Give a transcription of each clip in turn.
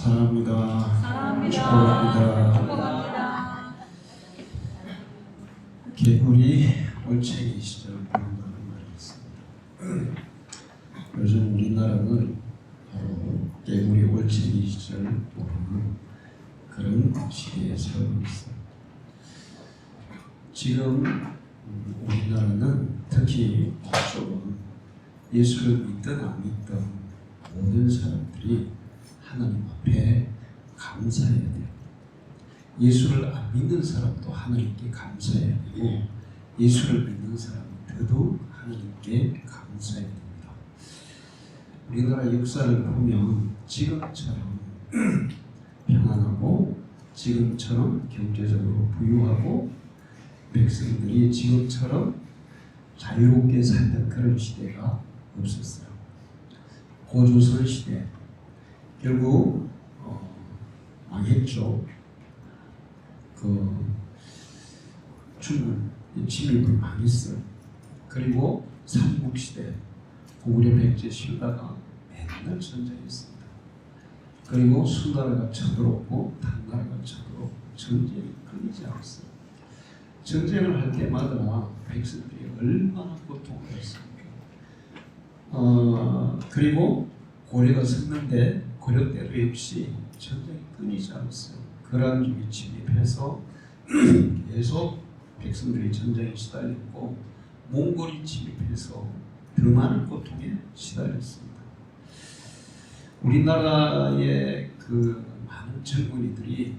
사랑합니다. 축복합니다. 축복합니다. 개구리 올챙이 시절 부른다는 말이 있습니다. 요즘 우리나라는 바로 개구리 올챙이 시절 부르는 그런 시대에 살고 있습니다. 지금 우리나라는 특히 북쪽은 예수를 믿든 안 믿든 모든 사람들이 하나님 앞에 감사해야 돼요. 예수를 안 믿는 사람도 하나님께 감사해야 되고 예수를 믿는 사람은 더더욱 하나님께 감사해야 됩니다. 우리나라 역사를 보면 지금처럼 평안하고 지금처럼 경제적으로 부유하고 백성들이 지금처럼 자유롭게 살던 그런 시대가 없었어요. 고조선 시대 결국 망했죠. 중국 침입을 망했어요. 그리고 삼국시대 고구려 백제 신라가 맨날 전쟁했습니다. 그리고 수나라가 쳐들어오고 당나라가 쳐들어오고 전쟁이 끊이지 않았어요. 전쟁을 할 때마다 백성들이 얼마나 고통을 했습니까? 그리고 고려가 섰는데 고려 때도 역시 전쟁이 끊이지 않았어요. 거란족이 침입해서 계속 백성들이 전쟁에 시달렸고 몽골이 침입해서 더 많은 고통에 시달렸습니다. 우리나라의 그 많은 젊은이들이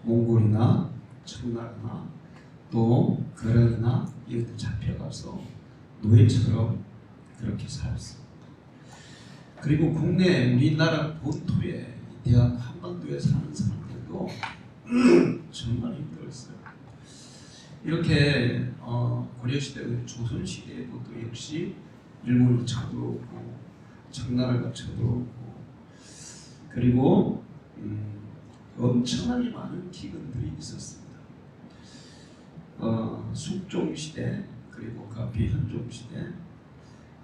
몽골이나 청나라나 또 거란이나 이런 데 잡혀가서 노예처럼 그렇게 살았습니다. 그리고 국내 우리나라 본토에 대한 한반도에 사는 사람들도 정말 힘들었어요. 이렇게 고려시대, 조선시대에도 또 역시 일본이 쳐들어오고 청나라가 쳐들어오고 그리고 엄청나게 많은 기근들이 있었습니다. 숙종시대 그리고 그 앞에 현종시대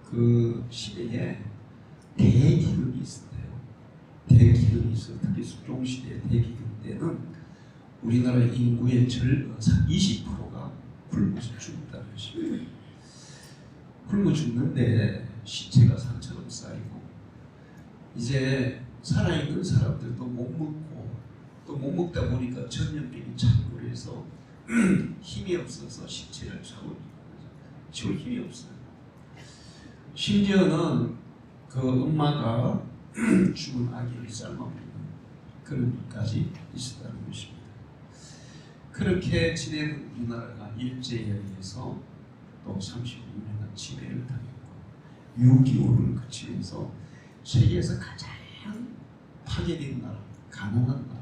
그 시대에 대기근이 있었대요. 대기근이 있어. 특히 숙종시대 대기근 때는 우리나라 인구의 20%가 굶어서 죽었다는 것입니다. 굶어 죽는데 시체가 산처럼 쌓이고 이제 살아있는 사람들도 못 먹고 또 못 먹다 보니까 전염병이 창궐 해서 힘이 없어서 시체를 치울 힘이 없어요. 심지어는 그 엄마가 죽은 아기를 삶아먹는 그런 일까지 있었다는 것입니다. 그렇게 지내는 우리나라가 일제에 의해서 또 36년간 지배를 당했고 6.25를 거치면서 세계에서 가장 파괴된 나라, 가난한 나라,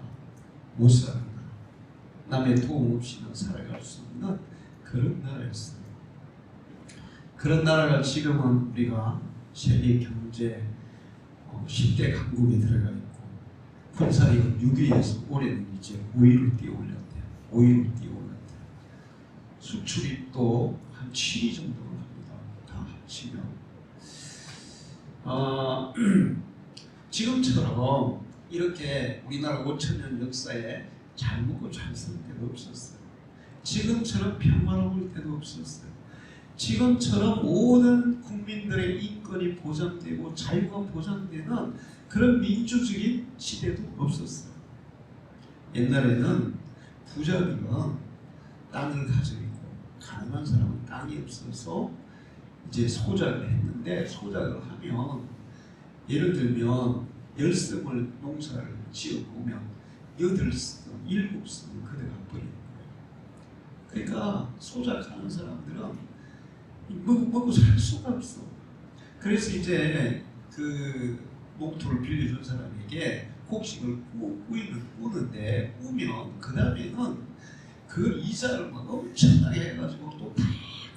못 사는 나라, 남의 도움 없이는 살아갈 수 없는 그런 나라였어요. 그런 나라가 지금은 우리가 세계 경제 10대 강국에 들어가 있고 군사력은 6위에서 올해는 이제 5위로 뛰어올렸대요. 5위로 뛰어올렸대요. 수출이 또 한 7위 정도를 합니다. 다 합치면 지금처럼 이렇게 우리나라 5,000년 역사에 잘 먹고 잘 살 때도 없었어요. 지금처럼 평화로울 때도 없었어요. 지금처럼 모든 국민들의 인권이 보장되고 자유가 보장되는 그런 민주적인 시대도 없었어요. 옛날에는 부자들은 땅을 가지고 있고 가난한 사람은 땅이 없어서 이제 소작을 했는데 소작을 하면 예를 들면 10섬을 농사를 지어보면 8섬, 7섬을 그대가 버리는 거예요. 그러니까 소작하는 사람들은 먹고 살 수가 없어. 그래서 이제 그 목토를 빌려준 사람에게 곡식을 꾸는데 꾸면 그 다음에는 그 이자를 막 엄청나게 해가지고 또 다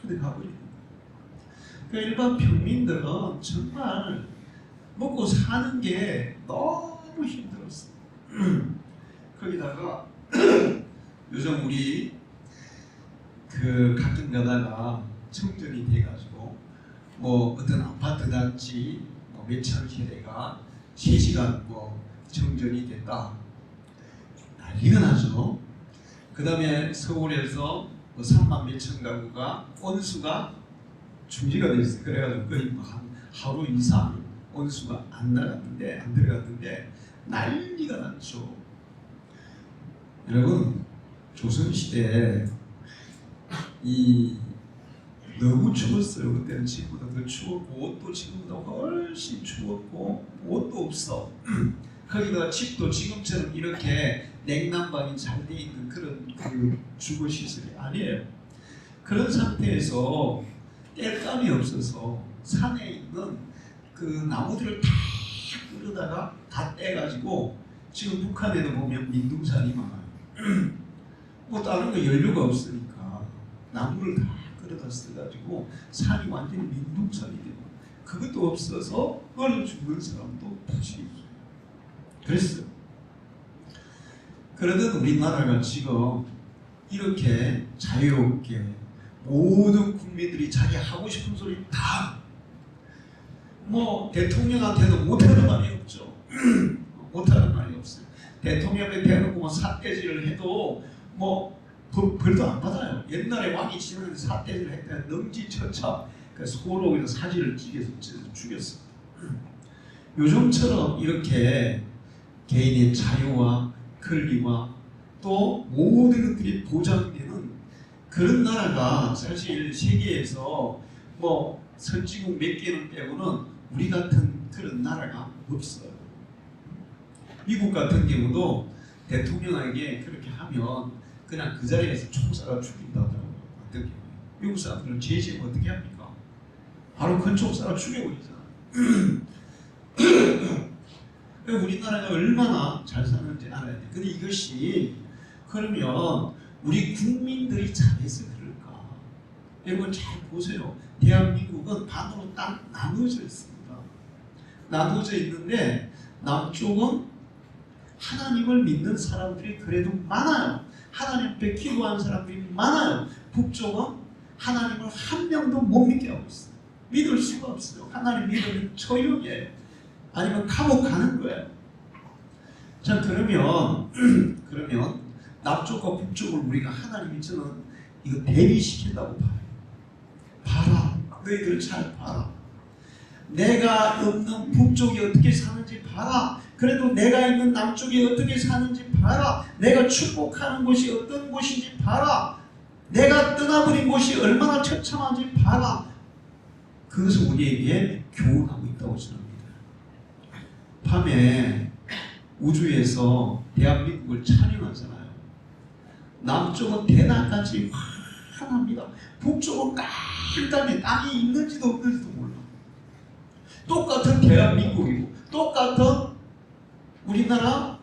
그대 가버리는 거예요. 그러니까 일반 평민들은 정말 먹고 사는 게 너무 힘들었어. 거기다가 요즘 우리 그 가끔 가다가 청전이 돼가지고 뭐 어떤 아파트 단지 뭐 몇천 세대가 3시간 뭐 정전이 됐다. 난리가 나죠. 그 다음에 서울에서 3만 몇천 가구가 온수가 중지가 됐어요. 그래가지고 거의 한 하루 이상 온수가 안 들어갔는데 난리가 났죠. 여러분, 조선시대에 너무 추웠어요. 그때는 지금보다 더 추웠고 옷도 지금보다 훨씬 추웠고 옷도 없어. 거기다가 집도 지금처럼 이렇게 냉난방이 잘 돼 있는 그런 주거 시설이 아니에요. 그런 상태에서 땔감이 없어서 산에 있는 그 나무들을 다 끌어다가 다 떼가지고 지금 북한에도 보면 민둥산이 많아요. 뭐 다른 거 연료가 없으니까 나무를 다 끌어다 써가지고 산이 완전히 민둥산이 되고 그것도 없어서 얼어 죽는 사람도 다시 있어요. 그랬어요. 그러던 우리나라가 지금 이렇게 자유롭게 모든 국민들이 자기 하고 싶은 소리 다 뭐 대통령한테도 못하는 말이 없죠. 못하는 말이 없어요. 대통령에 대놓고 뭐 삿대질을 해도 뭐 벌도 안 받아요. 옛날에 왕이 지나는데 삿대질을 했다면 능지처참 그래서 소록에서 사지를 찌개서 죽였어요. 요즘처럼 이렇게 개인의 자유와 권리와 또 모든 것들이 보장되는 그런 나라가 사실 세계에서 뭐 선진국 몇 개는 빼고는 우리 같은 그런 나라가 없어요. 미국 같은 경우도 대통령에게 그렇게 하면 그냥 그 자리에서 총 쏴가 죽인다더라고요. 어떤 경우에 미국 사람들은 제시하면 어떻게 합니까? 바로 큰 총 쏴가 죽여버리잖아요. 우리나라가 얼마나 잘 사는지 알아야 돼. 근데 이것이 그러면 우리 국민들이 잘해서 그럴까? 여러분 잘 보세요. 대한민국은 반으로 딱 나눠져 있습니다. 나눠져 있는데 남쪽은 하나님을 믿는 사람들이 그래도 많아요. 하나님 앞에 기도하는 사람들이 많아요. 북쪽은 하나님을 한 명도 못 믿게 하고 있어요. 믿을 수가 없어요. 하나님 믿으면 조용해요. 아니면 감옥 가는 거예요. 자, 그러면 남쪽과 북쪽을 우리가 하나님이 저는 이거 대비시킨다고 봐요. 봐라. 너희들 잘 봐라. 내가 없는 북쪽이 어떻게 사는지 봐라. 그래도 내가 있는 남쪽이 어떻게 사는지 봐라. 내가 축복하는 곳이 어떤 곳인지 봐라. 내가 떠나버린 곳이 얼마나 처참한지 봐라. 그것을 우리에게 교훈하고 있다고 생각합니다. 밤에 우주에서 대한민국을 촬영하잖아요. 남쪽은 대낮까지 환합니다. 북쪽은 깜깜해. 땅이 있는지도 없는지도 몰라. 똑같은 대한민국이고 똑같은 우리나라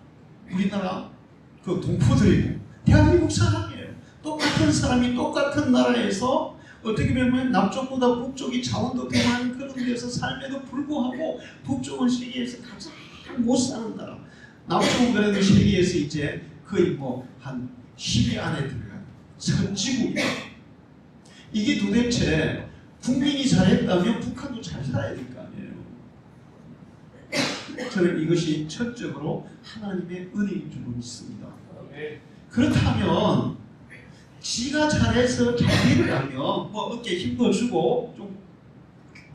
그 동포들이고 대한민국 사람이에요. 똑같은 사람이 똑같은 나라에서 어떻게 보면 남쪽보다 북쪽이 자원도 더 많은 그런 데서 삶에도 불구하고 북쪽은 세계에서 가장 못 사는 나라. 남쪽은 그래도 세계에서 이제 거의 뭐 한 10위 안에 들어간 선지국이에요. 이게 도대체 국민이 잘했다면 북한도 잘 살아야 될 거 아니에요. 저는 이것이 첫적으로 하나님의 은혜인 줄 믿습니다. 그렇다면 지가 잘해서 잘 되려면 뭐 어깨 힘도 주고 좀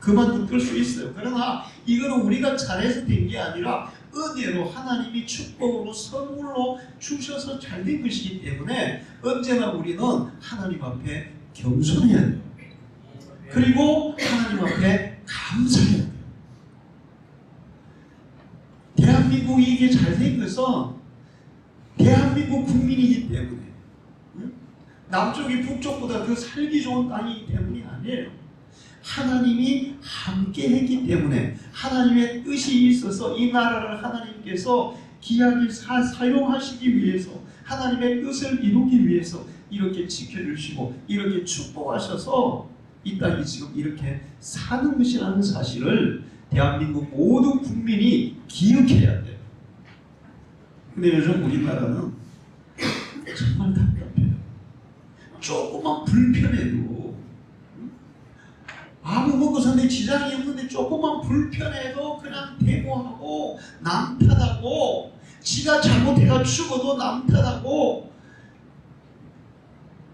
그만도 끌 수 있어요. 그러나 이거는 우리가 잘해서 된 게 아니라 은혜로 하나님이 축복으로 선물로 주셔서 잘 된 것이기 때문에 언제나 우리는 하나님 앞에 겸손해야 돼요. 그리고 하나님 앞에 감사해야 돼요. 대한민국이 이게 잘 된 것은 대한민국 국민이기 때문에 남쪽이 북쪽보다 더 살기 좋은 땅이기 때문이 아니에요. 하나님이 함께 했기 때문에 하나님의 뜻이 있어서 이 나라를 하나님께서 귀하게 사용하시기 위해서 하나님의 뜻을 이루기 위해서 이렇게 지켜주시고 이렇게 축복하셔서 이 땅이 지금 이렇게 사는 것이라는 사실을 대한민국 모든 국민이 기억해야 돼요. 근데 요즘 우리나라는 정말 답답해요. 조금만 불편해도 아무 먹고 사는데 지장이 없는데 조금만 불편해도 그냥 데모하고 남 탓하고 지가 잘못해가 죽어도 남 탓하고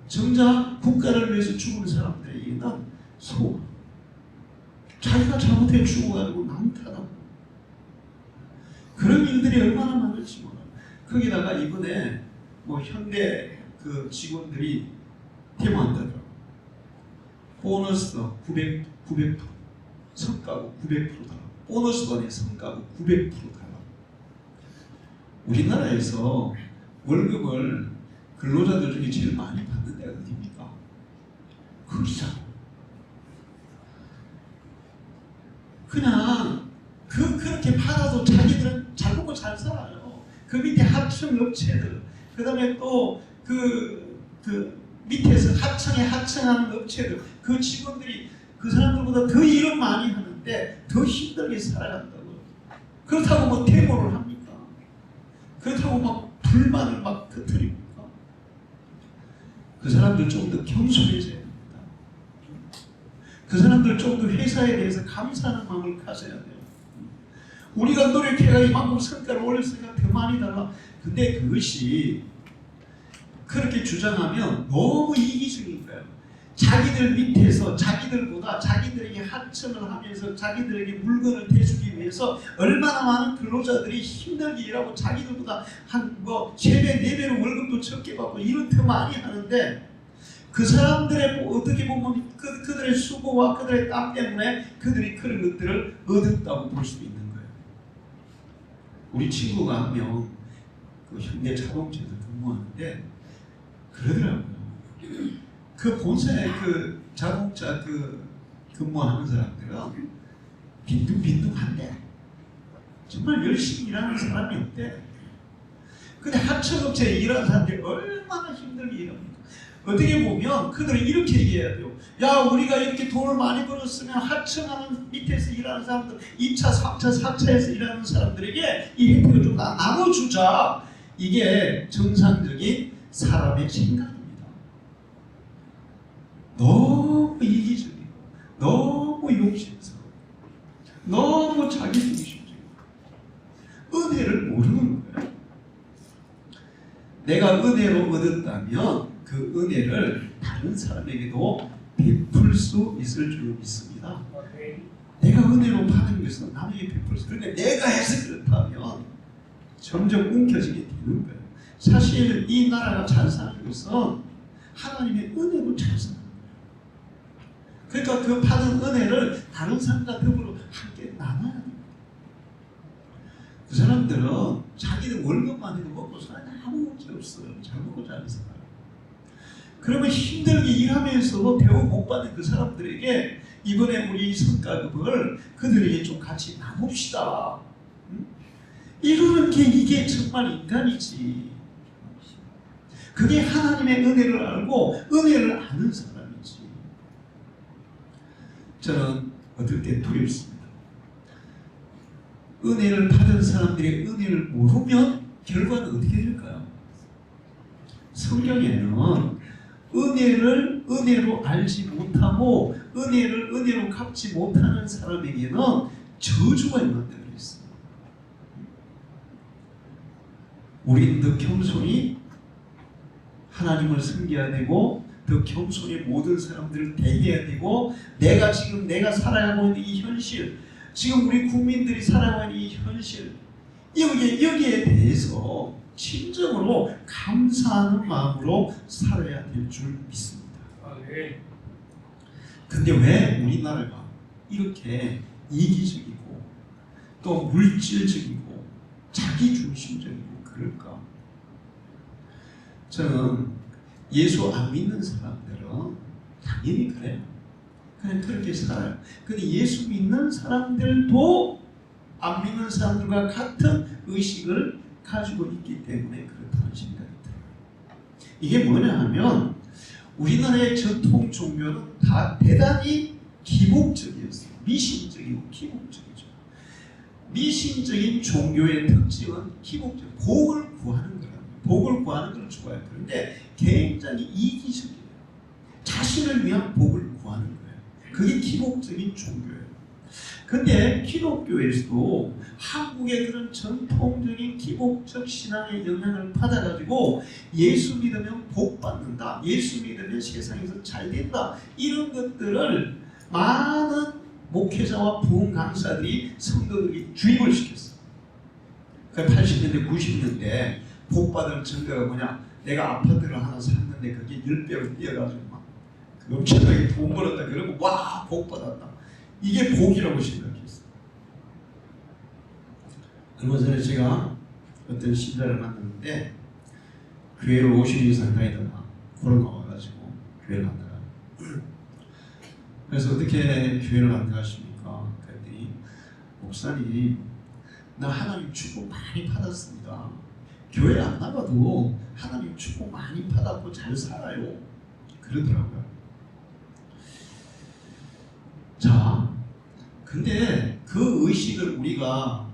정작 국가를 위해서 죽은 사람들에게는 소원. 자기가 잘못해 죽어가지고 남 탓하고 그런 일들이 얼마나 많을지 몰라. 거기다가 이번에 뭐 현대 그 직원들이 데모한다더라고. 보너스 900%, 성과급 900% 달라. 보너스 안에 성과급 900% 달라. 우리나라에서 월급을 근로자들 중에 제일 많이 받는 데가 어디입니까? 거기잖아. 그냥 그렇게 받아도 자기들은 잘 먹고 잘 살아요. 그 밑에 하청 업체들, 그 다음에 또 그 밑에서 하청하는 업체들, 그 직원들이 그 사람들보다 더 일을 많이 하는데 더 힘들게 살아간다고. 그렇다고 뭐 데모를 합니까? 그렇다고 막 불만을 막 터뜨립니까? 그 사람들 좀 더 겸손해져야 됩니다. 그 사람들 좀 더 회사에 대해서 감사하는 마음을 가져야 돼요. 우리가 노력해가 이만큼 성과를 올렸으니까 더 많이 달라. 근데 그것이 그렇게 주장하면 너무 이기적인 거예요. 자기들 밑에서 자기들보다 자기들에게 하청을 하면서 자기들에게 물건을 대주기 위해서 얼마나 많은 근로자들이 힘들게 일하고 자기들보다 한 뭐 3배, 4배로 월급도 적게 받고 일은 더 많이 하는데 그 사람들의 어떻게 보면 그들의 수고와 그들의 땀 때문에 그들이 그런 것들을 얻었다고 볼 수 있는 거예요. 우리 친구가 한 명 그 현대 자동차에서 근무하는데 그러더라고요. 그 본사에 그 자동차 그 근무하는 사람들은 빈둥빈둥한데 정말 열심히 일하는 사람이 없대. 근데 하청업체에 일하는 사람들이 얼마나 힘들게 일합니까? 어떻게 보면 그들은 이렇게 얘기해야 돼요. 야, 우리가 이렇게 돈을 많이 벌었으면 하청하는 밑에서 일하는 사람들, 2차, 3차, 4차에서 일하는 사람들에게 이 혜택을 좀 나눠주자. 이게 정상적인 사람의 생각입니다. 너무 이기적이고 너무 욕심스러워, 너무 자기중심적이고 은혜를 모르는 거예요. 내가 은혜로 얻었다면 그 은혜를 다른 사람에게도 베풀 수 있을 줄 믿습니다. 내가 은혜로 받은 것은 남에게 베풀 수 있어요. 그런데 내가 해서 그렇다면 점점 움켜쥐게 되는 거예요. 사실 이 나라가 잘 사는 것은 하나님의 은혜로 잘 사는 거예요. 그러니까 그 받은 은혜를 다른 사람과 더불어 함께 나눠야 됩니다. 그 사람들은 자기들 월급만 해도 먹고 사는 아무 문제 없어요. 잘 먹고 잘 살아요. 그러면 힘들게 일하면서도 대우 못 받는 그 사람들에게 이번에 우리 성과급을 그들에게 좀 같이 나눕시다. 이러는 게 이게 정말 인간이지. 그게 하나님의 은혜를 알고 은혜를 아는 사람이지. 저는 어떨 때 두렵습니다. 은혜를 받은 사람들이 은혜를 모르면 결과는 어떻게 될까요? 성경에는 은혜를 은혜로 알지 못하고 은혜를 은혜로 갚지 못하는 사람에게는 저주가 임한다고 했습니다. 우리는 더 겸손히 하나님을 섬겨야 되고 더 겸손히 모든 사람들을 대해야 되고 내가 살아가고 있는 이 현실, 지금 우리 국민들이 살아가고 있는 이 현실, 여기에 대해서 진정으로 감사하는 마음으로 살아야 될 줄 믿습니다. 근데 왜 우리나라가 이렇게 이기적이고 또 물질적이고 자기중심적이고 그럴까? 저는 예수 안 믿는 사람들은 당연히 그래요. 그냥 그렇게 살아요. 근데 예수 믿는 사람들도 안 믿는 사람들과 같은 의식을 가지고 있기 때문에 그렇다는 생각이 들어요. 이게 뭐냐 하면 우리나라의 전통 종교는 다 대단히 기복적이었어요. 미신적이고 기복적이죠. 미신적인 종교의 특징은 기복적, 복을 구하는 거예요. 복을 구하는 걸 좋아해요. 그런데 굉장히 이기적이에요. 자신을 위한 복을 구하는 거예요. 그게 기복적인 종교예요. 근데 기독교에서도 한국의 그런 전통적인 기복적 신앙의 영향을 받아가지고 예수 믿으면 복 받는다, 예수 믿으면 세상에서 잘 된다, 이런 것들을 많은 목회자와 부흥 강사들이 성도들이 주입을 시켰어. 그 80년대 90년대 복 받을 증거가 뭐냐, 내가 아파트를 하나 샀는데 그게 10배로 뛰어가지고 막 엄청나게 돈 벌었다 그러고 와 복 받았다, 이게 복이라고 생각했어. 얼마 전에 제가 어떤 신자를 만났는데 교회를 50년 이상 다니다가 코로나 와가지고 교회를 안 나가요. 그래서 어떻게 교회를 안 나가십니까? 그랬더니 목사님, 나 하나님 축복 많이 받았습니다. 교회 안 나가도 하나님 축복 많이 받았고 잘 살아요, 그러더라고요. 자, 근데 그 의식을 우리가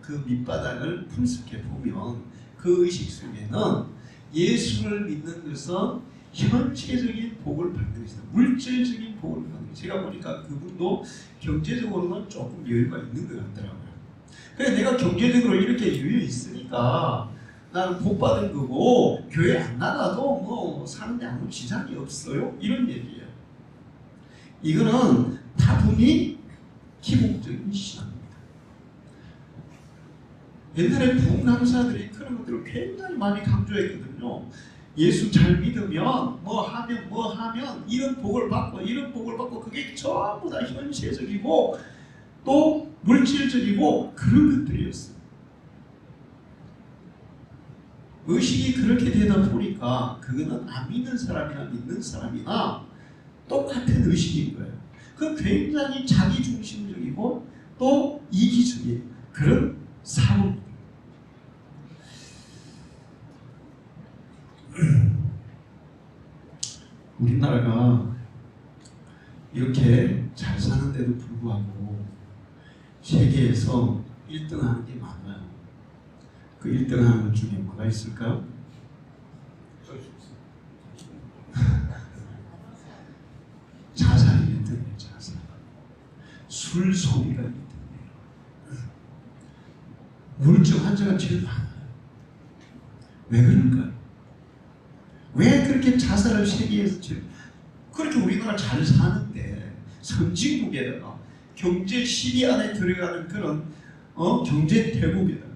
그 밑바닥을 분석해 보면 그 의식 속에는 예수를 믿는 것은 현체적인 복을 받는 것이다, 물질적인 복을 받는 것. 제가 보니까 그분도 경제적으로는 조금 여유가 있는 것 같더라고요. 그래, 내가 경제적으로 이렇게 여유 있으니까 나는 복 받은 거고 교회 안 나가도 뭐 사는데 아무 지장이 없어요, 이런 얘기예요. 이거는 다분히 기복적인 신앙입니다. 옛날에 부흥 강사들이 그런 것들을 굉장히 많이 강조했거든요. 예수 잘 믿으면 뭐 하면 이런 복을 받고 이런 복을 받고, 그게 전부 다 현실적이고 또 물질적이고 그런 것들이었어요. 의식이 그렇게 되다 보니까 그거는 안 믿는 사람이나 믿는 사람이나 똑같은 의식인 거예요. 그 굉장히 자기중심적이고 또 이기적인 그런 삶입니다. 우리나라가 이렇게 잘 사는데도 불구하고 세계에서 1등 하는 게 많아요. 그 1등 하는 것 중에 뭐가 있을까요? 자살이 1등이에요. 자살. 술 소비가 1등이에요. 우울증 환자가 제일 많아요. 왜 그럴까요? 왜 그렇게 자살을 세계에서 제일, 그렇게 우리나라 잘 사는데 선진국에다가 경제 시리 안에 들어가는 그런 경제 대국에다가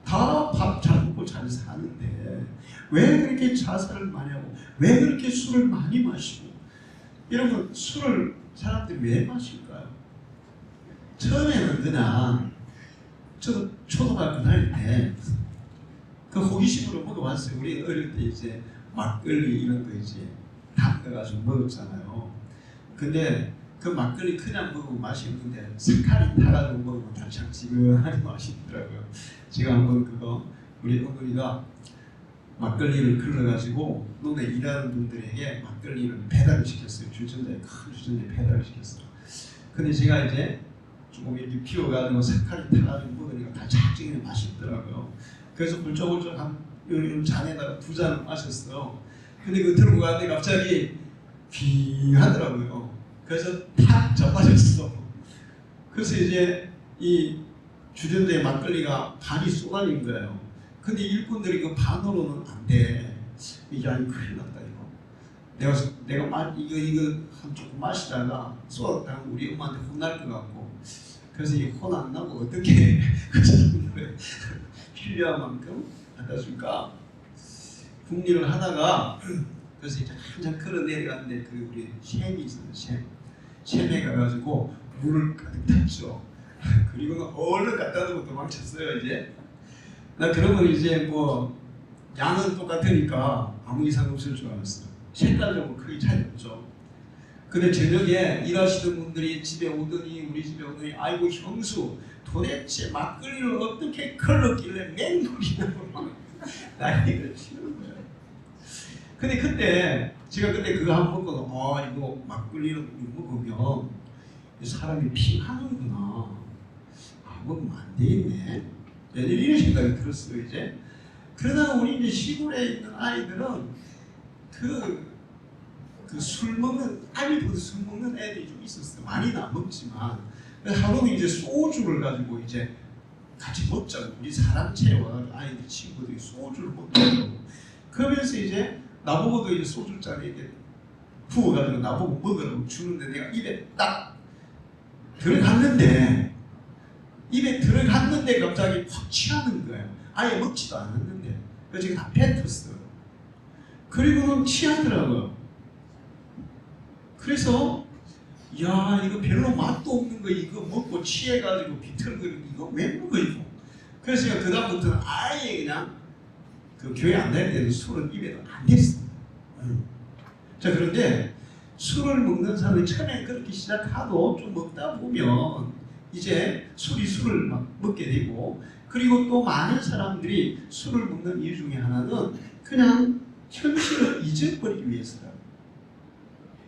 다 밥 잘 먹고 잘 사는데 왜 그렇게 자살을 많이 하고 왜 그렇게 술을 많이 마시고, 여러분 술을 사람들이 왜 마실까요? 처음에는 그냥 저도 초등학교 다닐 때 그 호기심으로 먹어봤어요. 우리 어릴 때 이제 막걸리 이런 거 이제 담가가지고 먹었잖아요. 근데 그 막걸리 그냥 먹으면 맛이 없는데 색깔이 타가지고 먹으면 달짝지근하게 맛있더라고요. 제가 한번 그거 우리 어머니가 막걸리를 걸러가지고 논에 일하는 분들에게 막걸리를 배달을 시켰어요. 주전자에 큰 주전자에 배달을 시켰어요. 근데 제가 이제 조금 이렇게 비워가지고 색깔이 타가지고 먹으니까 달짝지근하게 맛있더라고요. 그래서 훌쩍훌쩍 한 잔에다가 2잔을 마셨어요. 근데 그 들고 가는데 갑자기 귀하더라고요. 그래서 탁 자빠졌어. 그래서 이제 이 주전자에 막걸리가 반이 쏟아진 거예요. 근데 일꾼들이 그 반으로는 안 돼. 이게 아니 큰일 났다 이거. 내가 이거 한 조금 마시다가 쏟았다가 우리 엄마한테 혼날 것 같고. 그래서 이 혼 안 나고 어떻게 그 사람들의 필요한 만큼 갖다 줄까? 궁리를 하다가 그래서 이제 한참 걸어 내려갔는데 그 우리 샘이 있어요. 샘에 가가지고 물을 가득 탔죠. 그리고 얼른 갖다 놓고 도망쳤어요. 이제 나 그러면 이제 뭐 양은 똑같으니까 아무 이상 없을 줄 알았어요. 색깔적으로 크게 차이 없죠. 근데 저녁에 일하시는 분들이 집에 오더니 우리 집에 오더니 아이고 형수 도대체 막걸리를 어떻게 걸렀길래 맹물이나 난리를 치는 거예요. 근데 그때 제가 그거 한 번 먹고 이거 막걸리를 먹으면 사람이 피하는구나. 먹으면 안 되겠네. 이런 생각이 들었어요. 이제 그러다가 우리 이제 시골에 있는 아이들은 그 술 먹는 아이보다 술 먹는 애들이 좀 있었어요. 많이는 안 먹지만 하루는 이제 소주를 가지고 이제 같이 먹자고, 우리 사람 체와 아이들 친구들이 소주를 먹자고. 그러면서 이제 나보고도 이제 소주잔에 이제 부어가지고 나보고 먹으라고 주는데, 내가 입에 딱 들어갔는데 갑자기 확 취하는 거예요. 아예 먹지도 않았는데. 그래서 제가 다 뱉었어요. 그리고는 취하더라고요. 그래서 야, 이거 별로 맛도 없는 거 이거 먹고 취해가지고 비틀거리고 이거 왜 먹어 이거. 그래서 제가 그다음부터는 아예 그냥 그 교회 안 다닐 때는 술은 입에도 안 댔습니다. 자, 그런데 술을 먹는 사람이 처음에 그렇게 시작하도 좀 먹다 보면 이제 술을 막 먹게 되고, 그리고 또 많은 사람들이 술을 먹는 이유 중에 하나는 그냥 현실을 잊어버리기 위해서다.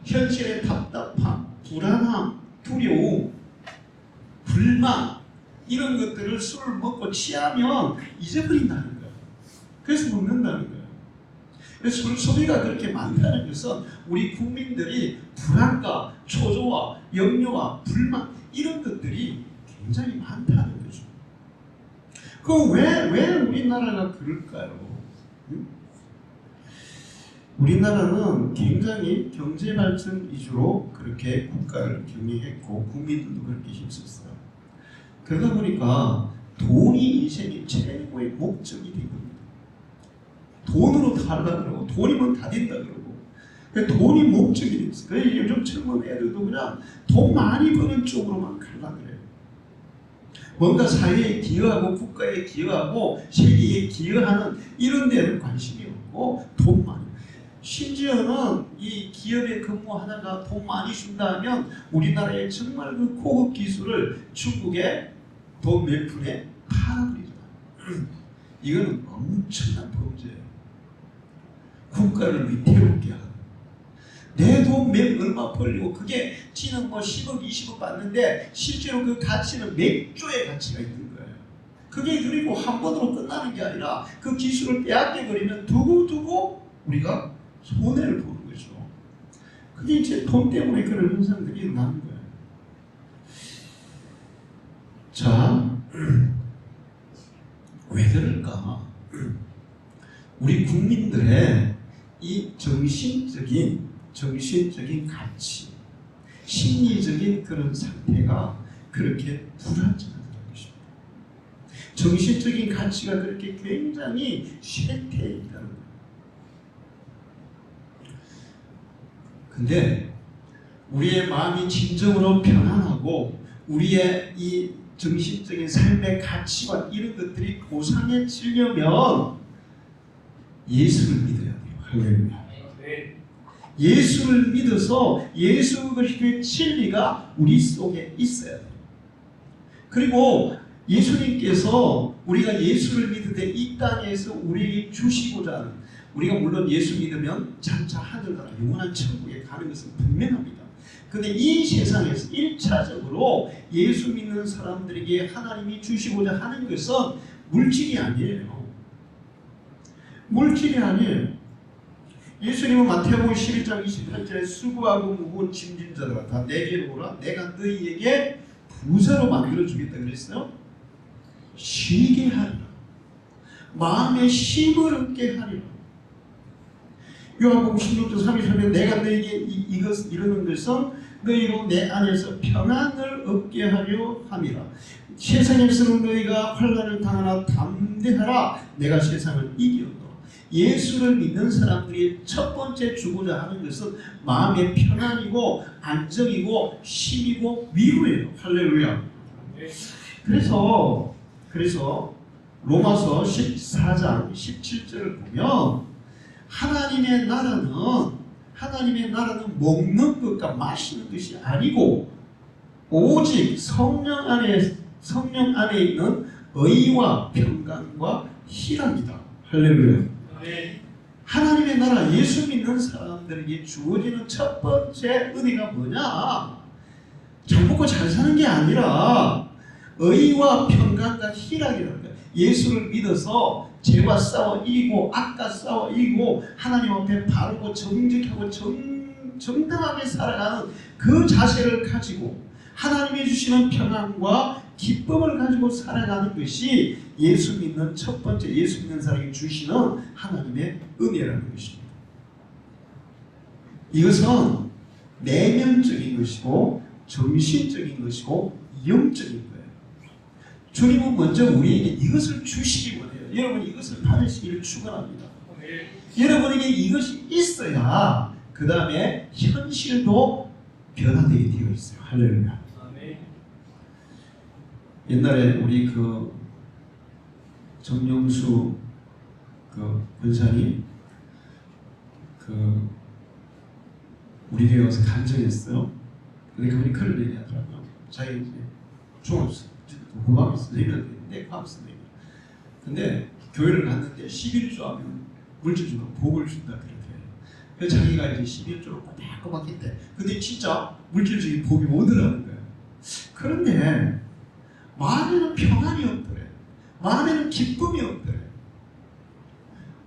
현실의 답답함, 불안함, 두려움, 불만, 이런 것들을 술을 먹고 취하면 잊어버린다는 거예요. 그래서 먹는다는 거예요. 그래서 술 소비가 그렇게 많다는 것은 우리 국민들이 불안과 초조와 염려와 불만, 이런 것들이 굉장히 많다는 거죠. 그럼 왜 우리나라가 그럴까요? 우리나라는 굉장히 경제발전 위주로 그렇게 국가를 경영했고 국민들도 그렇게 힘썼어요. 그러다 보니까 돈이 인생의 최고의 목적이 된 겁니다. 돈으로 다 하려고 그러고 돈이면 다 된다 그러고, 돈이 목적이 됐어요. 그래서 요즘 젊은 애들도 그냥 돈 많이 버는 쪽으로만 가려고 그래요. 뭔가 사회에 기여하고 국가에 기여하고 세계에 기여하는 이런 데는 관심이 없고 돈 많이. 심지어는 이 기업에 근무하다가 돈 많이 준다 하면 우리나라의 정말 그 고급 기술을 중국에 돈 몇 푼에 팔아버리잖아요. 이거는 엄청난 범죄예요. 국가를 위태롭게 하고 내 돈 얼마 벌리고, 그게 지는 뭐 10억 20억 받는데 실제로 그 가치는 몇 조의 가치가 있는 거예요. 그게 그리고 한 번으로 끝나는 게 아니라 그 기술을 빼앗겨 버리면 두고두고 우리가 손해를 보는 거죠. 그게 이제 돈 때문에 그런 현상들이 일어나는 거예요. 자, 왜 그럴까? 우리 국민들의 이 정신적인 가치, 심리적인 그런 상태가 그렇게 불안정하다는 것입니다. 정신적인 가치가 그렇게 굉장히 쇠퇴해 있다는 거예요. 근데 우리의 마음이 진정으로 편안하고 우리의 이 정신적인 삶의 가치관, 이런 것들이 고상해지려면 예수를 믿어야 돼요. 할렐루야. 예수를 믿어서 예수 그리스도의 진리가 우리 속에 있어야 돼요. 그리고 예수님께서 우리가 예수를 믿을 이 땅에서 우리에게 주시고자 하는, 우리가 물론 예수 믿으면 장차 하늘나라 영원한 천국에 가는 것은 분명합니다. 근데 이 세상에서 1차적으로 예수 믿는 사람들에게 하나님이 주시고자 하는 것은 물질이 아니에요. 물질이 아니에요. 예수님은 마태복음 11장 28절에 수고하고 무거운 짐진 자들아 다 내게로 오라, 내가 너희에게 부자로 만들어주겠다 그랬어요. 쉬게 하리라. 마음에 쉼을 얻게 하리라. 요한복음 16장 33절에 내가 너희에게 이르는 것은 너희로 내 안에서 평안을 얻게 하려 함이라. 세상에서는 너희가 환난을 당하나 담대하라. 내가 세상을 이기었노라. 예수를 믿는 사람들이 첫 번째 주고자 하는 것은 마음의 평안이고 안정이고 쉼이고 위로예요. 할렐루야. 그래서 로마서 14장 17절을 보면 하나님의 나라는 먹는 것과 마시는 것이 아니고 오직 성령 안에 있는 의와 평강과 희락이다. 할렐루야. 하나님의 나라, 예수 믿는 사람들에게 주어지는 첫 번째 은혜가 뭐냐? 잘 먹고 잘 사는 게 아니라 의와 평강과 희락이라는 거예요. 예수를 믿어서 죄와 싸워 이기고 악과 싸워 이기고 하나님 앞에 바르고 정직하고 정당하게 살아가는 그 자세를 가지고 하나님이 주시는 평안과 기쁨을 가지고 살아가는 것이 예수 믿는 첫 번째 예수 믿는 사람이 주시는 하나님의 은혜라는 것입니다. 이것은 내면적인 것이고 정신적인 것이고 영적인 거예요. 주님은 먼저 우리에게 이것을 주시기 원해요. 여러분 이것을 받으시기를 축원합니다. 여러분에게 이것이 있어야 그 다음에 현실도 변화되게 되어 있어요. 할렐루야. 옛날에 우리 그 정영수 그 권사님 그 우리 교회 와서 간증했어요. 근데 그분이 그런 얘기 하더라고요. 자기 이제 중학생 고등학교 선생님이었는데 과학 선생님. 근데 교회를 갔는데 11조 하면 물질주가 복을 준다 그러더래요. 그래서 자기가 이제 11조를 꼬박꼬박 했대. 근데 진짜 물질적인 복이 오더라는 거예요. 그런데 마음에는 평안이 없더래. 마음에는 기쁨이 없더래.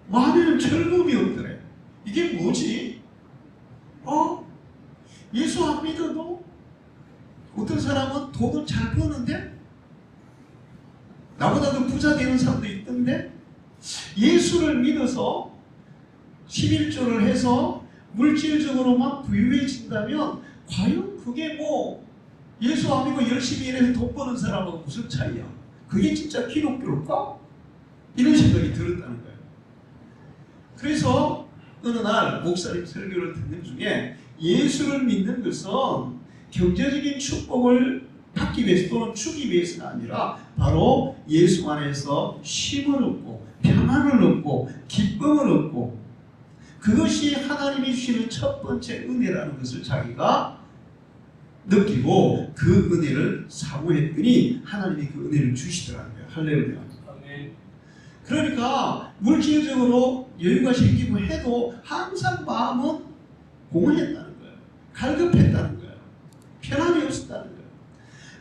마음에는 즐거움이 없더래. 이게 뭐지? 예수 안 믿어도 어떤 사람은 돈을 잘 버는데 나보다도 부자 되는 사람도 있던데 예수를 믿어서 11조를 해서 물질적으로만 부유해진다면 과연 그게 뭐 예수 안 믿고 열심히 일해서 돈 버는 사람하고 무슨 차이야? 그게 진짜 기독교일까? 이런 생각이 들었다는 거예요. 그래서 어느 날 목사님 설교를 듣는 중에 예수를 믿는 것은 경제적인 축복을 받기 위해서 또는 주기 위해서가 아니라 바로 예수 안에서 쉼을 얻고 평안을 얻고 기쁨을 얻고 그것이 하나님이 주시는 첫 번째 은혜라는 것을 자기가 느끼고 그 은혜를 사모했더니 하나님이 그 은혜를 주시더라는 거예요. 할렐루야. 그러니까 물질적으로 여유가 생기고 해도 항상 마음은 공허했다는 거예요. 갈급했다는 거예요. 편안이 없었다는 거예요.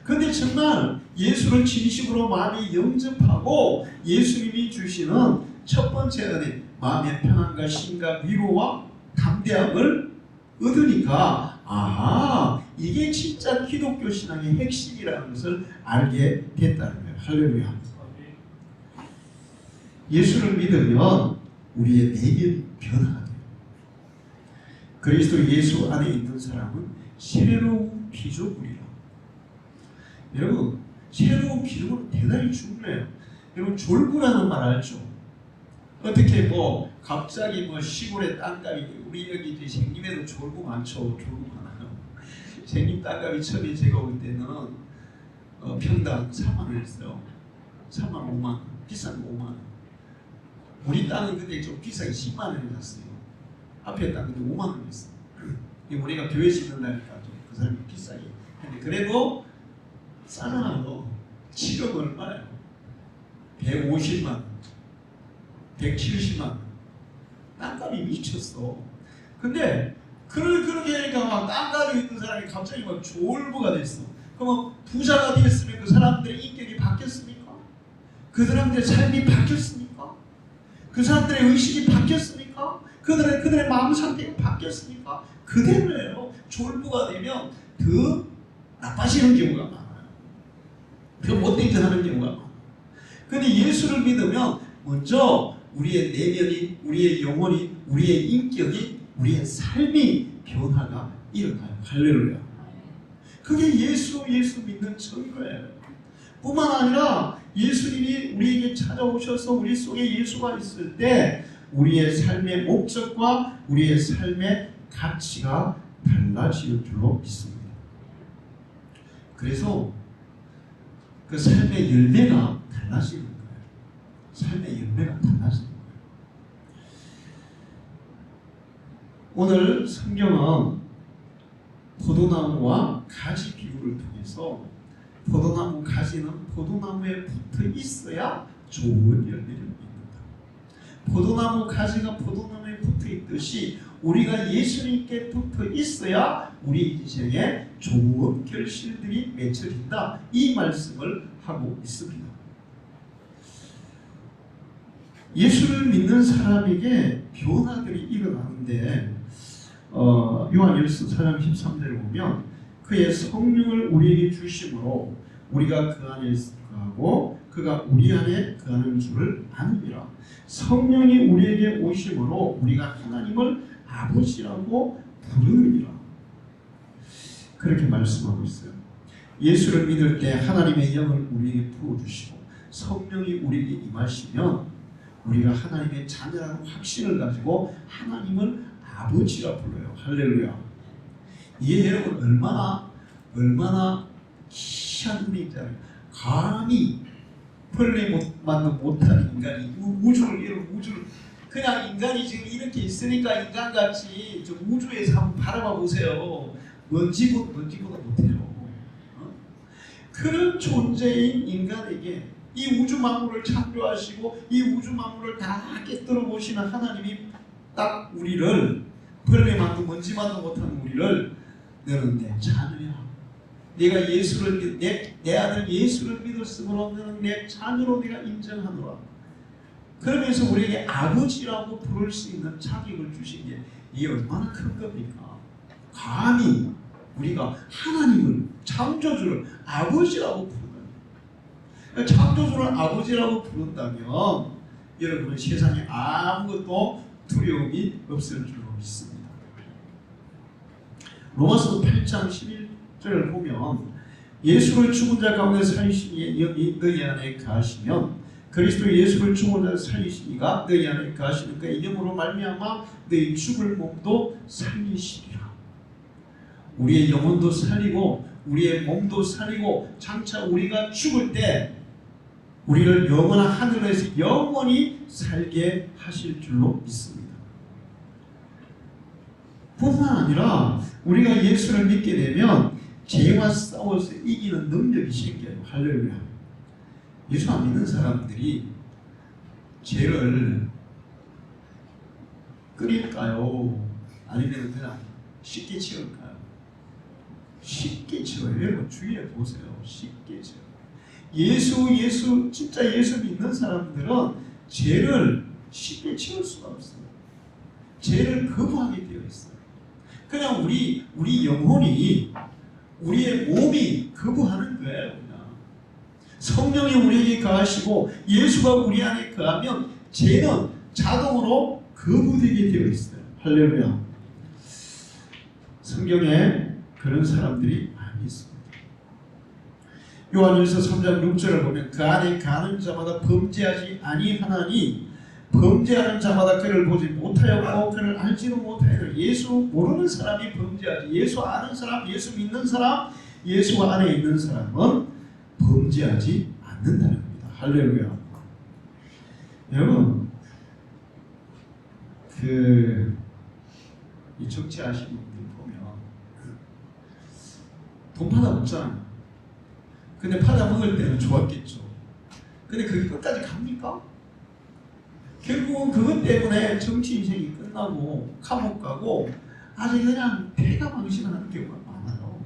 그런데 정말 예수를 진심으로 마음이 영접하고 예수님이 주시는 첫 번째 은혜, 마음의 평안과 심과 위로와 담대함을 얻으니까 이게 진짜 기독교 신앙의 핵심이라는 것을 알게 됐다는 거예요. 할렐루야. 예수를 믿으면 우리의 내면이 변화가 돼요. 그리스도 예수 안에 있는 사람은 새로운 피조물이라. 여러분 새로운 피조물은 대단히 중요해요. 여러분 졸부라는 말 알죠? 어떻게 뭐 갑자기 뭐 시골에 땅값이 우리 여기 이제 생김에도 졸부 많죠. 졸부 많아요. 생김 땅값이 처음에 제가 올 때는 평당 4만 원이었어요. 4만 5만 원. 비싼 거 5만 원. 우리 땅은 근데 좀 비싸게 10만 원이 났어요. 앞에 땅 근데 5만 원이었어요. 우리가 교회 짓는다니까 좀 그 사람이 비싸게. 근데 그래도 싸잖아요. 7억 얼마예요? 150만 원, 170만 원. 땅값이 미쳤어. 근데 그렇게 하니까 막 땅값이 있는 사람이 갑자기 막 졸부가 됐어. 그러면 부자가 됐으면 그 사람들의 인격이 바뀌었습니까? 그 사람들의 삶이 바뀌었습니까? 그 사람들의 의식이 바뀌었습니까? 그들의 마음 상태가 바뀌었습니까? 그대로예요. 졸부가 되면 더 나빠지는 경우가 많아요. 더 못되게 경우가 많아요. 그런데 예수를 믿으면 먼저 우리의 내면이, 우리의 영혼이, 우리의 인격이, 우리의 삶이 변화가 일어나요. 할렐루야. 그게 예수 믿는 증거예요. 뿐만 아니라 예수님이 우리에게 찾아오셔서 우리 속에 예수가 있을 때 우리의 삶의 목적과 우리의 삶의 가치가 달라질 줄로 믿습니다. 그래서 그 삶의 열매가 달라지는 거예요. 삶의 열매가 달라지는 거예요. 오늘 성경은 포도나무와 가지 비유를 통해서 포도나무 가지는 포도나무에 붙어 있어야 좋은 열매를 맺는다. 포도나무 가지가 포도나무에 붙어 있듯이 우리가 예수님께 붙어 있어야 우리 인생에 좋은 결실들이 맺혀진다. 이 말씀을 하고 있습니다. 예수를 믿는 사람에게 변화들이 일어나는데 요한일서 4장 13절을 보면 그의 성령을 우리에게 주심으로 우리가 그 안에 거하고 그가 우리 안에 거하는 줄을 아느니라. 성령이 우리에게 오심으로 우리가 하나님을 아버지라고 부르느니라. 그렇게 말씀하고 있어요. 예수를 믿을 때 하나님의 영을 우리에게 부어주시고 성령이 우리에게 임하시면 우리가 하나님의 자녀라는 확신을 가지고 하나님을 아버지라 불러요. 할렐루야. 이게 여러분 얼마나 귀한 분이잖아요. 감히 벌레 만도 못하는 인간이 우주를 그냥 인간이 지금 이렇게 있으니까 인간같이 좀 우주에서 한번 바라봐 보세요. 먼지보다 못해요. 그런 존재인 인간에게 이 우주 만물을 창조하시고 이 우주 만물을 다 깨뜨려 보시는 하나님이 딱 우리를 벌레만도 먼지만도 못하는 우리를 너는 내 자녀야. 내가 예수를 내 아들 예수를 믿었으므로 너는 내 자녀로 내가 인정하노라. 그러면서 우리에게 아버지라고 부를 수 있는 자격을 주신 게 이게 얼마나 큰 겁니까? 감히 우리가 하나님을 창조주를 아버지라고 부르는, 창조주를 아버지라고 부른다면 여러분은 세상에 아무것도 두려움이 없을 줄로 믿습니다. 로마서 8장 11절을 보면 예수를 죽은 자 가운데 살리시니 여기 너희 안에 거하시면 그리스도 예수를 죽은 자 살리시니가 너희 안에 거하시는 그의 영으로 말미암아 너희 죽을 몸도 살리시리라. 우리의 영혼도 살리고 우리의 몸도 살리고 장차 우리가 죽을 때 우리를 영원한 하늘에서 영원히 살게 하실 줄로 믿습니다. 뿐만 아니라 우리가 예수를 믿게 되면 죄와 싸워서 이기는 능력이 생겨요. 할렐루야. 예수 안 믿는 사람들이 죄를 끓일까요? 아니면 그냥 쉽게 치울까요? 쉽게 치워요. 여러분 주위에 보세요. 쉽게 치워요. 진짜 예수 믿는 사람들은 죄를 쉽게 치울 수가 없어요. 죄를 거부하게 되어 있어요. 그냥 우리 영혼이 우리의 몸이 거부하는 거예요. 그냥. 성령이 우리에게 거하시고 예수가 우리 안에 거하면 죄는 자동으로 거부되게 되어 있어요. 할렐루야. 성경에 그런 사람들이 많이 있습니다. 요한일서 3장 6절을 보면 그 안에 가는 자마다 범죄하지 아니하나니 범죄하는 자마다 그를 보지 못하였고 그를 알지도 못하여 예수 모르는 사람이 범죄하지. 예수 아는 사람, 예수 믿는 사람, 예수 안에 있는 사람은 범죄하지 않는다는 겁니다. 할렐루야. 여러분 이 정치하시는 분들 보면 돈 받아 먹잖아요. 근데 받아 먹을 때는 좋았겠죠. 근데 그게 끝까지 갑니까? 결국은 그것 때문에 정치 인생이 끝나고 감옥 가고 아주 그냥 폐가 망신하는 경우가 많아요.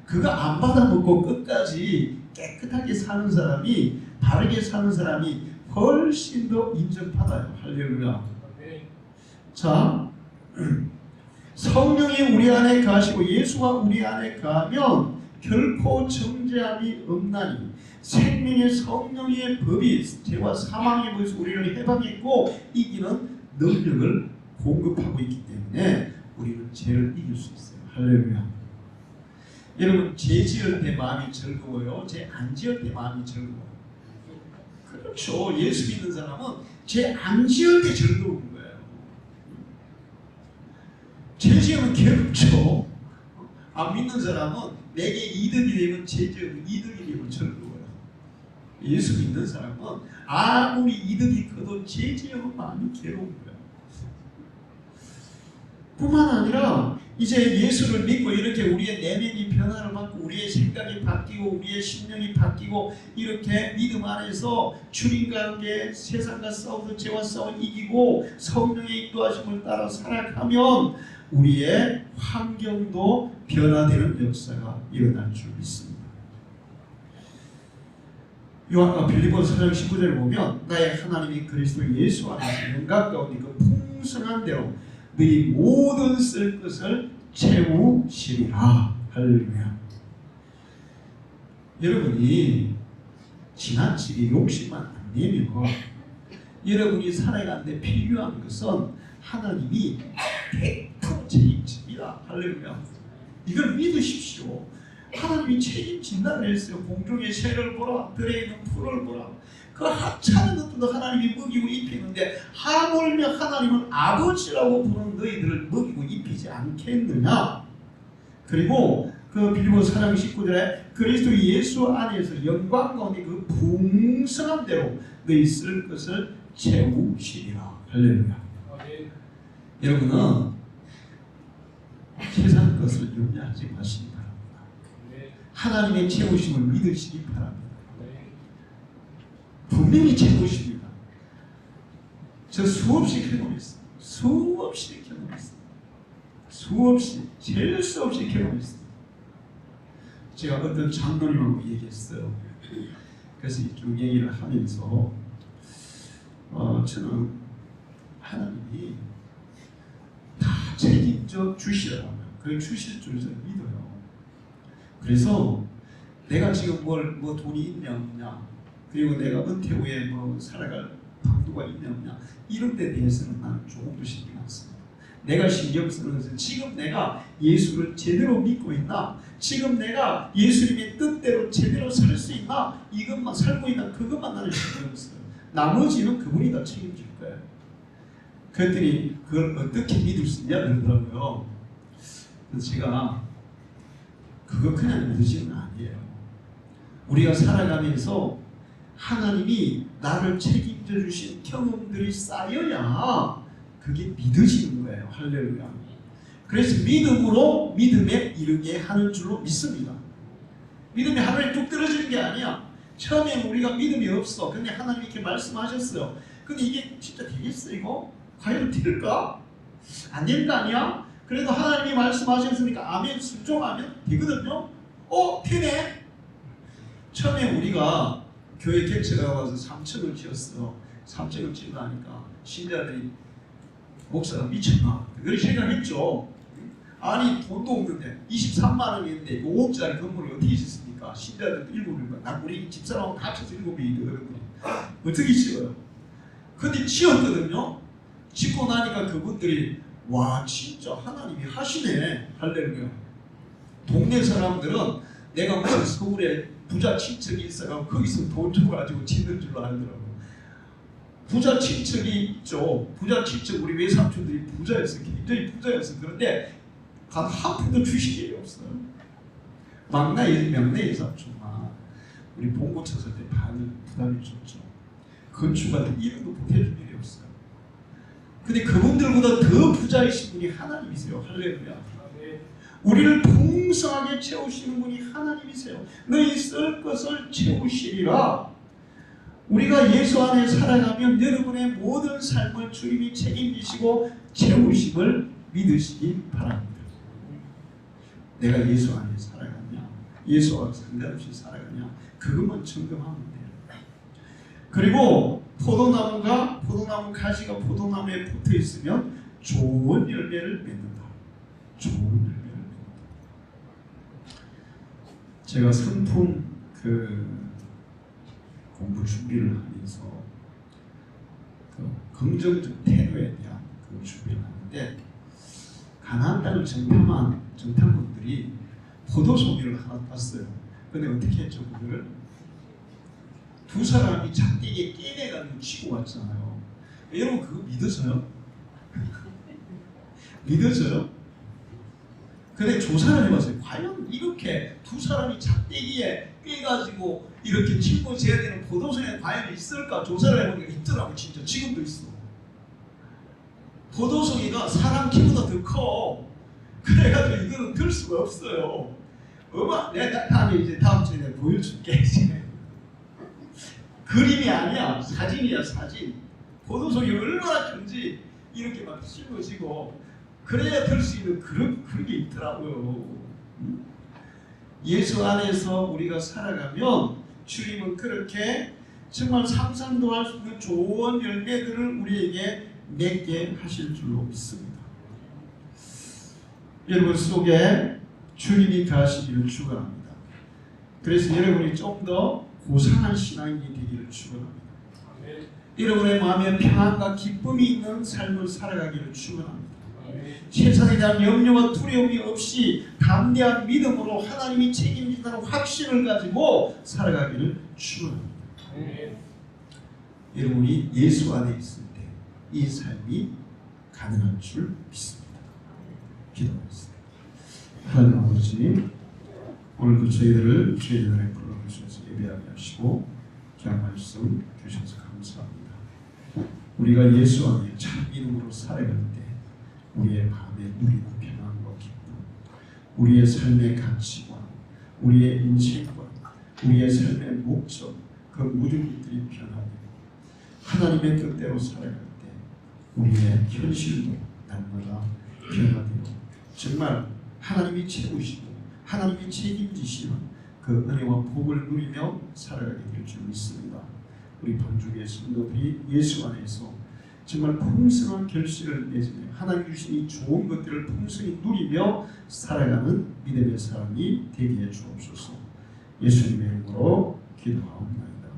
그거 안 받아먹고 끝까지 깨끗하게 사는 사람이, 바르게 사는 사람이 훨씬 더 인정받아요. 할렐루야. 자, 성령이 우리 안에 거하시고 예수가 우리 안에 거하면 결코 정죄함이 없나니 생명의 성령의 법이 죄와 사망의 법에서 우리를 해방했고 이기는 능력을 공급하고 있기 때문에 우리는 죄를 이길 수 있어요. 할렐루야. 여러분 죄 지을 때 마음이 즐거워요? 죄 안 지을 때 마음이 즐거워요? 그렇죠. 예수 믿는 사람은 죄 안 지을 때 즐거운 거예요. 죄 지으면 괴롭죠. 안 믿는 사람은 내게 이득이 되면 죄 지으면 이득이 되면 즐거워요. 예수 믿는 사람은 아무리 이득이 커도 죄 지으면 마음이 괴로운 거예요. 뿐만 아니라 이제 예수를 믿고 이렇게 우리의 내면이 변화를 받고 우리의 생각이 바뀌고 우리의 심령이 바뀌고 이렇게 믿음 안에서 주님과 함께 세상과 싸워서 죄와 싸워 이기고 성령의 인도하심을 따라 살아가면 우리의 환경도 변화되는 역사가 일어날 줄 믿습니다. 빌립보서 4장 19절을 보면 나의 하나님이 그리스도 예수 안에서 영광 가운데 그 풍성한 대로 너희 모든 쓸 것을 채우시리라. 할렐루야. 여러분이 지나치게 욕심만 안 내면 여러분이 살아가는데 필요한 것은 하나님이 100% 책임집니다. 할렐루야. 이걸 믿으십시오. 하나님이 책임진다 그랬어요. 공중의 새를 보라, 들에 있는 풀을 보라. 그 하찮은 것들도 하나님이 먹이고 입히는데 하물며 하나님은 아버지라고 부르는 너희들을 먹이고 입히지 않겠느냐. 그리고 그 빌립보서 4장 19절에 그리스도 예수 안에서 영광 가운데 그 풍성한 대로 너희 쓸 것을 채우시리라. 할렐루야. 여러분은 세상 것을 염려하지 마시기 바랍니다. 하나님의 채우심을 믿으시기 바랍니다. 분명히 채우십니다. 저 수없이 경험했어요. 수없이 경험했어요. 수없이, 셀 수 없이 경험했어요. 제가 어떤 장로님하고 얘기했어요. 그래서 쭉 얘기를 하면서 저는 하나님이 다 책임져 주시더라고요. 그 주실 줄 저는 믿어요. 그래서 내가 지금 뭐 돈이 있냐 없냐, 그리고 내가 은퇴 후에 뭐 살아갈 방도가 있냐 없냐, 이런 데 대해서는 나는 조금도 신경 안 씁니다. 내가 신경 쓰는 것은 지금 내가 예수를 제대로 믿고 있나, 지금 내가 예수님의 뜻대로 제대로 살 수 있나, 이것만 살고 있나, 그것만 나는 신경 써요. 나머지는 그분이 다 책임질 거예요. 그랬더니 그걸 어떻게 믿을 수 있냐 그러더라고요. 그래서 제가 그거 그냥 믿으시는 아니에요. 우리가 살아가면서 하나님이 나를 책임져 주신 경험들이 쌓여야 그게 믿으시는 거예요. 할렐루야. 그래서 믿음으로 믿음에 이르게 하는 줄로 믿습니다. 믿음이 하늘에 뚝 떨어지는 게 아니야. 처음에 우리가 믿음이 없어. 근데 하나님이 이렇게 말씀하셨어요. 근데 이게 진짜 되겠어 이거? 과연 될까? 안 될 거 아니야? 그래도 하나님이 말씀하셨으니까 아멘 순종하면 되거든요. 되네. 처음에 우리가 교회 객체가 와서 3층을 지었어. 3층을 지고 나니까 신자들이 목사가 미쳤나? 그렇게 생각했죠. 아니 돈도 없는데 23만 원인데 5억짜리 건물을 어떻게 짓습니까? 신자들도 7명만, 난 우리 집사람하고 합쳐서 7명이 되거든요. 어떻게 지어요? 근데 지었거든요. 짓고 나니까 그분들이 와 진짜 하나님이 하시네. 할렐루야. 동네 사람들은 내가 무슨 서울에 부자 친척이 있어가지고 거기서 돈 줘가지고 짓는 줄로 알더라고. 부자 친척이 있죠. 부자 친척 우리 외삼촌들이 부자였어. 굉장히 부자였어. 그런데 한 푼도 주실 일이 없어요. 막내 외삼촌만 우리 봉고 쳤을 때 반을 부담이 줬죠. 건축한테 1원도 보태줄 일이 없어요. 근데 그분들보다 더 부자이신 분이 하나님이세요. 할렐루야. 우리를 풍성하게 채우시는 분이 하나님이세요. 너희 쓸 것을 채우시리라. 우리가 예수 안에 살아가면 여러분의 모든 삶을 주님이 책임지시고 채우심을 믿으시기 바랍니다. 내가 예수 안에 살아가냐, 예수와 상관없이 살아가냐, 그것만 점검하면 돼요. 그리고 포도나무 가지가 포도나무에 붙어 있으면 좋은 열매를 맺는다. 좋은 열매를 맺는다. 제가 성품 공부 준비를 하면서 긍정적 태도에 대한 준비를 하는데, 가나안 땅을 정탐한 정탐꾼들이 포도 송이를 하나 땄어요. 근데 어떻게 했죠? 그걸 두 사람이 작대기에 깨내가지고 치고 왔잖아요. 여러분 그거 믿어져요? 믿어져요? 근데 조사를 해봤어요. 과연 이렇게 두 사람이 작대기에 깨가지고 이렇게 짊어져야 되는 포도송에 과연 있을까? 조사를 해보니까 있더라고. 진짜 지금도 있어. 포도송이가 사람 키보다 더 커. 그래가지고 이거는 들 수가 없어요. 내가 다음 주에 내가 보여줄게. 그림이 아니야. 사진이야, 사진. 포도송이 얼마나 큰지 이렇게 막 짊어지고 그래야 들 수 있는 그런 게 있더라고요. 예수 안에서 우리가 살아가면 주님은 그렇게 정말 상상도 할 수 없는 좋은 열매들을 우리에게 맺게 하실 줄로 믿습니다. 여러분 속에 주님이 가시기를 축원합니다. 그래서 여러분이 좀 더 고상한 신앙인이 되기를 축원합니다. 여러분의 마음에 평안과 기쁨이 있는 삶을 살아가기를 축원합니다. 세상에 대한 염려와 두려움이 없이 담대한 믿음으로 하나님이 책임진다는 확신을 가지고 살아가기를 축원합니다. 여러분이 예수 안에 있을 때 이 삶이 가능한 줄 믿습니다. 기도하겠습니다. 하나님 아버지, 오늘도 저희들을 주의 전에 불러주셔서 예배하게 하시고 귀한 말씀 주셔서 감사합니다. 우리가 예수 안에 참 믿음으로 살아갈 때 우리의 마음에 누리는 평안과 기쁨, 우리의 삶의 가치관, 우리의 인생관, 우리의 삶의 목적, 그 모든 것들이 변화되고 하나님의 뜻대로 살아갈 때 우리의 현실도 날마다 변화되고 정말 하나님이 채우시고 하나님이 책임지시는 그 은혜와 복을 누리며 살아가게 될 줄 믿습니다. 우리 반죽의 성도들이 예수 안에서 정말 풍성한 결실을 맺으며 하나님 주신 이 좋은 것들을 풍성히 누리며 살아가는 믿음의 사람이 되게 해 주옵소서. 예수님의 이름으로 기도하옵나이다.